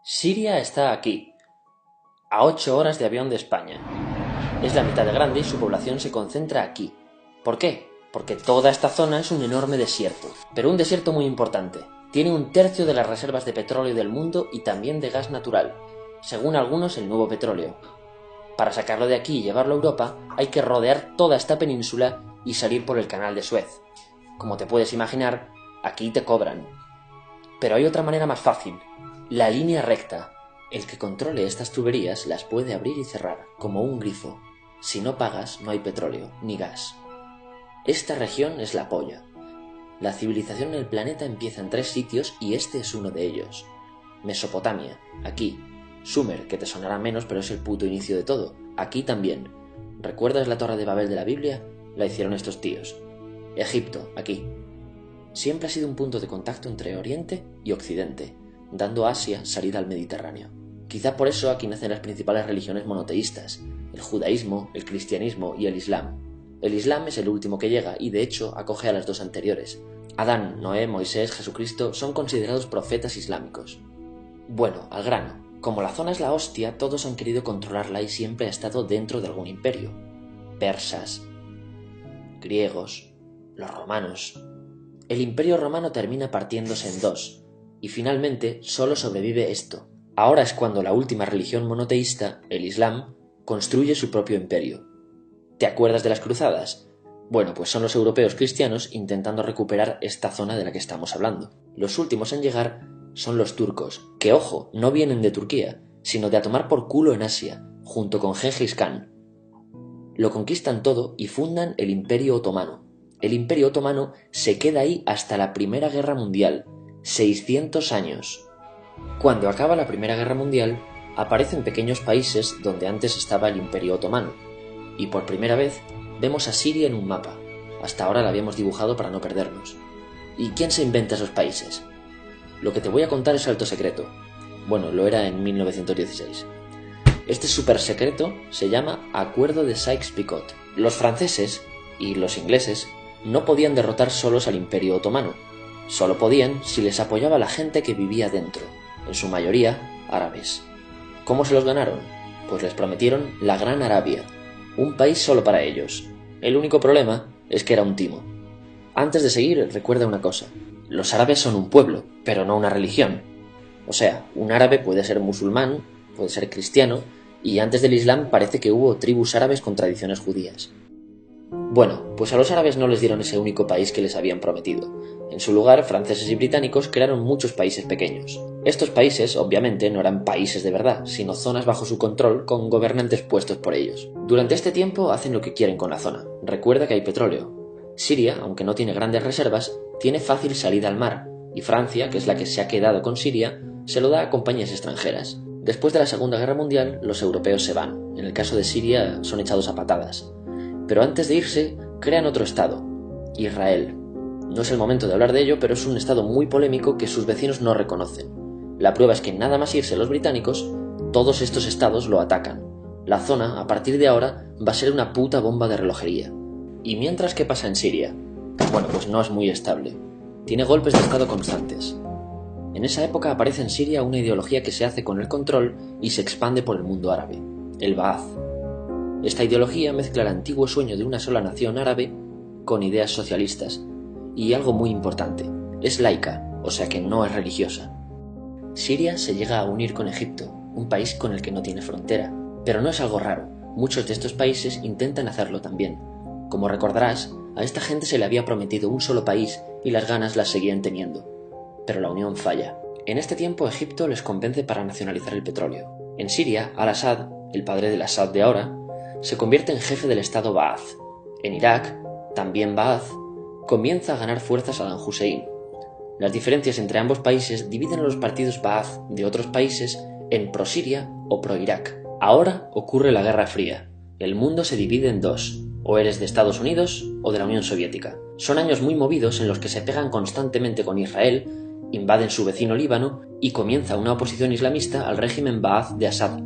Siria está aquí, a 8 horas de avión de España. Es la mitad de grande y su población se concentra aquí. ¿Por qué? Porque toda esta zona es un enorme desierto, pero un desierto muy importante. Tiene un tercio de las reservas de petróleo del mundo y también de gas natural, según algunos el nuevo petróleo. Para sacarlo de aquí y llevarlo a Europa, hay que rodear toda esta península y salir por el canal de Suez. Como te puedes imaginar, aquí te cobran. Pero hay otra manera más fácil, la línea recta. El que controle estas tuberías las puede abrir y cerrar, como un grifo. Si no pagas, no hay petróleo, ni gas. Esta región es la polla. La civilización en el planeta empieza en 3 sitios y este es uno de ellos. Mesopotamia, aquí. Sumer, que te sonará menos, pero es el puto inicio de todo. Aquí también. ¿Recuerdas la Torre de Babel de la Biblia? La hicieron estos tíos. Egipto, aquí. Siempre ha sido un punto de contacto entre Oriente y Occidente, dando a Asia salida al Mediterráneo. Quizá por eso aquí nacen las principales religiones monoteístas, el judaísmo, el cristianismo y el islam. El islam es el último que llega y de hecho acoge a las 2 anteriores. Adán, Noé, Moisés, Jesucristo son considerados profetas islámicos. Bueno, al grano. Como la zona es la hostia, todos han querido controlarla y siempre ha estado dentro de algún imperio. Persas, griegos, los romanos. El imperio romano termina partiéndose en 2, y finalmente solo sobrevive esto. Ahora es cuando la última religión monoteísta, el Islam, construye su propio imperio. ¿Te acuerdas de las cruzadas? Bueno, pues son los europeos cristianos intentando recuperar esta zona de la que estamos hablando. Los últimos en llegar son los turcos, que ojo, no vienen de Turquía, sino de a tomar por culo en Asia, junto con Gengis Khan. Lo conquistan todo y fundan el Imperio Otomano. El Imperio Otomano se queda ahí hasta la Primera Guerra Mundial, 600 años. Cuando acaba la Primera Guerra Mundial, aparecen pequeños países donde antes estaba el Imperio Otomano, y por primera vez vemos a Siria en un mapa. Hasta ahora la habíamos dibujado para no perdernos. ¿Y quién se inventa esos países? Lo que te voy a contar es alto secreto. Bueno, lo era en 1916. Este súper secreto se llama Acuerdo de Sykes-Picot. Los franceses y los ingleses no podían derrotar solos al Imperio Otomano. Solo podían si les apoyaba la gente que vivía dentro, en su mayoría árabes. ¿Cómo se los ganaron? Pues les prometieron la Gran Arabia, un país solo para ellos. El único problema es que era un timo. Antes de seguir, recuerda una cosa. Los árabes son un pueblo, pero no una religión. O sea, un árabe puede ser musulmán, puede ser cristiano, y antes del Islam parece que hubo tribus árabes con tradiciones judías. Bueno, pues a los árabes no les dieron ese único país que les habían prometido. En su lugar, franceses y británicos crearon muchos países pequeños. Estos países, obviamente, no eran países de verdad, sino zonas bajo su control con gobernantes puestos por ellos. Durante este tiempo hacen lo que quieren con la zona. Recuerda que hay petróleo. Siria, aunque no tiene grandes reservas, tiene fácil salida al mar, y Francia, que es la que se ha quedado con Siria, se lo da a compañías extranjeras. Después de la Segunda Guerra Mundial, los europeos se van. En el caso de Siria, son echados a patadas. Pero antes de irse, crean otro estado, Israel. No es el momento de hablar de ello, pero es un estado muy polémico que sus vecinos no reconocen. La prueba es que nada más irse los británicos, todos estos estados lo atacan. La zona, a partir de ahora, va a ser una puta bomba de relojería. ¿Y mientras qué pasa en Siria? Bueno, pues no es muy estable. Tiene golpes de estado constantes. En esa época aparece en Siria una ideología que se hace con el control y se expande por el mundo árabe, el Ba'ath. Esta ideología mezcla el antiguo sueño de una sola nación árabe con ideas socialistas. Y algo muy importante, es laica, o sea que no es religiosa. Siria se llega a unir con Egipto, un país con el que no tiene frontera. Pero no es algo raro, muchos de estos países intentan hacerlo también. Como recordarás, a esta gente se le había prometido un solo país y las ganas las seguían teniendo. Pero la unión falla. En este tiempo Egipto les convence para nacionalizar el petróleo. En Siria, Al-Assad, el padre del Assad de ahora, se convierte en jefe del estado Ba'ath. En Irak, también Ba'ath, comienza a ganar fuerza Saddam Hussein. Las diferencias entre ambos países dividen a los partidos Ba'ath de otros países en pro-Siria o pro-Irak. Ahora ocurre la Guerra Fría. El mundo se divide en 2. O eres de Estados Unidos o de la Unión Soviética. Son años muy movidos en los que se pegan constantemente con Israel, invaden su vecino Líbano y comienza una oposición islamista al régimen Ba'ath de Assad,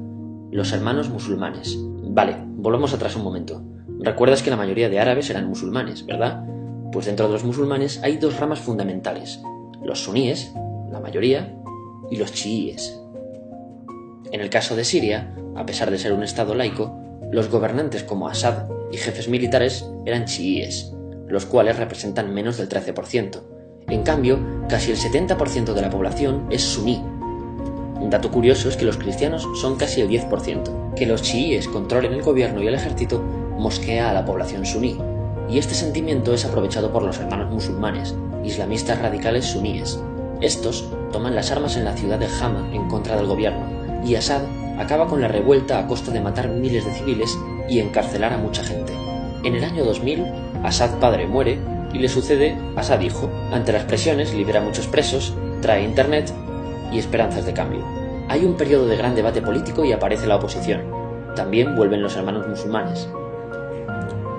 los hermanos musulmanes. Vale, volvamos atrás un momento. Recuerdas que la mayoría de árabes eran musulmanes, ¿verdad? Pues dentro de los musulmanes hay 2 ramas fundamentales, los suníes, la mayoría, y los chiíes. En el caso de Siria, a pesar de ser un estado laico, los gobernantes como Assad y jefes militares eran chiíes, los cuales representan menos del 13%. En cambio, casi el 70% de la población es suní. Un dato curioso es que los cristianos son casi el 10%. Que los chiíes controlen el gobierno y el ejército mosquea a la población suní, y este sentimiento es aprovechado por los hermanos musulmanes, islamistas radicales suníes. Estos toman las armas en la ciudad de Hama en contra del gobierno, y Assad acaba con la revuelta a costa de matar miles de civiles y encarcelar a mucha gente. En el año 2000, Assad padre muere y le sucede Assad hijo. Ante las presiones libera a muchos presos, trae internet y esperanzas de cambio. Hay un periodo de gran debate político y aparece la oposición. También vuelven los hermanos musulmanes.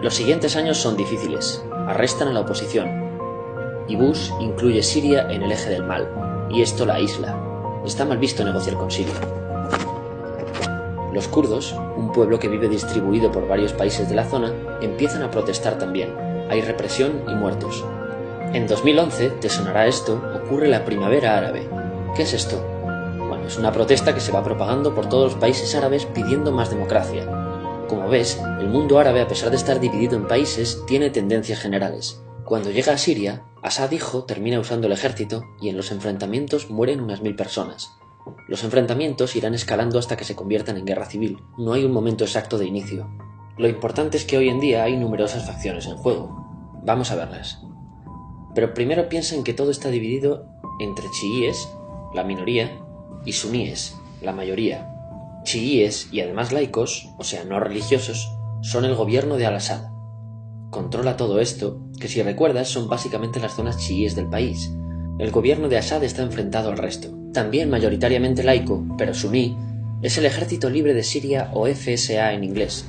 Los siguientes años son difíciles. Arrestan a la oposición. Y Bush incluye Siria en el eje del mal, y esto la aísla. Está mal visto negociar con Siria. Los kurdos, un pueblo que vive distribuido por varios países de la zona, empiezan a protestar también. Hay represión y muertos. En 2011, te sonará esto, ocurre la Primavera Árabe. ¿Qué es esto? Bueno, es una protesta que se va propagando por todos los países árabes pidiendo más democracia. Como ves, el mundo árabe, a pesar de estar dividido en países, tiene tendencias generales. Cuando llega a Siria, Assad hijo termina usando el ejército y en los enfrentamientos mueren unas 1000 personas. Los enfrentamientos irán escalando hasta que se conviertan en guerra civil. No hay un momento exacto de inicio. Lo importante es que hoy en día hay numerosas facciones en juego. Vamos a verlas. Pero primero piensa en que todo está dividido entre chiíes, la minoría, y suníes, la mayoría. Chiíes y además laicos, o sea, no religiosos, son el gobierno de Al-Assad. Controla todo esto, que si recuerdas son básicamente las zonas chiíes del país. El gobierno de Assad está enfrentado al resto. También mayoritariamente laico, pero suní, es el Ejército Libre de Siria o FSA en inglés.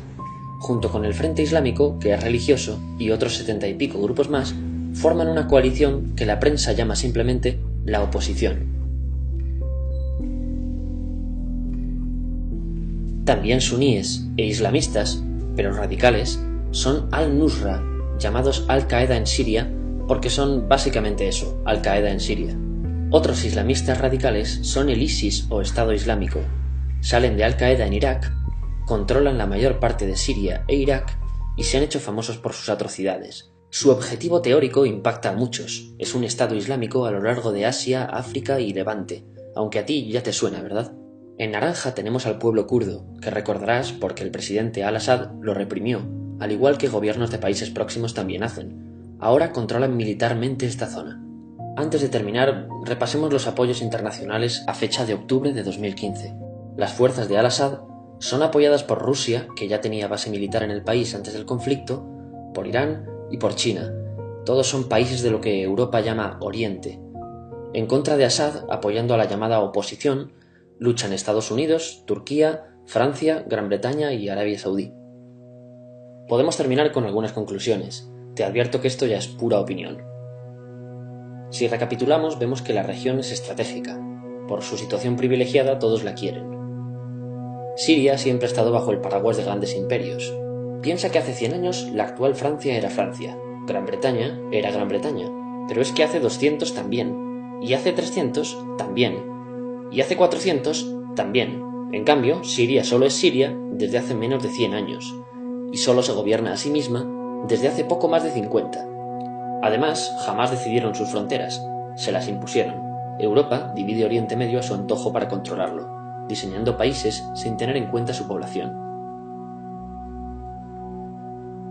Junto con el Frente Islámico, que es religioso, y otros 70 y pico grupos más, forman una coalición que la prensa llama simplemente la oposición. También suníes e islamistas, pero radicales, son Al-Nusra, llamados Al-Qaeda en Siria, porque son básicamente eso, Al-Qaeda en Siria. Otros islamistas radicales son el ISIS o Estado Islámico. Salen de Al-Qaeda en Irak, controlan la mayor parte de Siria e Irak y se han hecho famosos por sus atrocidades. Su objetivo teórico impacta a muchos. Es un Estado Islámico a lo largo de Asia, África y Levante, aunque a ti ya te suena, ¿verdad? En naranja tenemos al pueblo kurdo, que recordarás porque el presidente Al-Assad lo reprimió, al igual que gobiernos de países próximos también hacen. Ahora controlan militarmente esta zona. Antes de terminar, repasemos los apoyos internacionales a fecha de octubre de 2015. Las fuerzas de Al-Assad son apoyadas por Rusia, que ya tenía base militar en el país antes del conflicto, por Irán y por China. Todos son países de lo que Europa llama Oriente. En contra de Assad, apoyando a la llamada oposición, luchan Estados Unidos, Turquía, Francia, Gran Bretaña y Arabia Saudí. Podemos terminar con algunas conclusiones. Te advierto que esto ya es pura opinión. Si recapitulamos, vemos que la región es estratégica. Por su situación privilegiada, todos la quieren. Siria siempre ha estado bajo el paraguas de grandes imperios. Piensa que hace 100 años la actual Francia era Francia, Gran Bretaña era Gran Bretaña, pero es que hace 200 también, y hace 300 también, y hace 400 también. En cambio, Siria solo es Siria desde hace menos de 100 años, y solo se gobierna a sí misma desde hace poco más de 50. Además, jamás decidieron sus fronteras, se las impusieron. Europa divide Oriente Medio a su antojo para controlarlo, diseñando países sin tener en cuenta su población.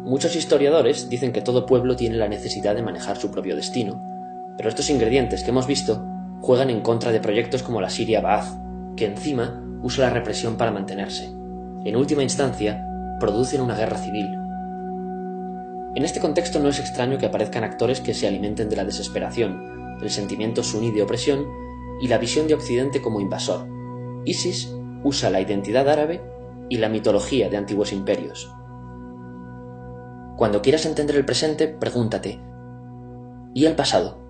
Muchos historiadores dicen que todo pueblo tiene la necesidad de manejar su propio destino, pero estos ingredientes que hemos visto juegan en contra de proyectos como la Siria Ba'ath, que encima usa la represión para mantenerse. En última instancia, producen una guerra civil. En este contexto no es extraño que aparezcan actores que se alimenten de la desesperación, el sentimiento suní de opresión y la visión de Occidente como invasor. ISIS usa la identidad árabe y la mitología de antiguos imperios. Cuando quieras entender el presente, pregúntate, ¿y el pasado?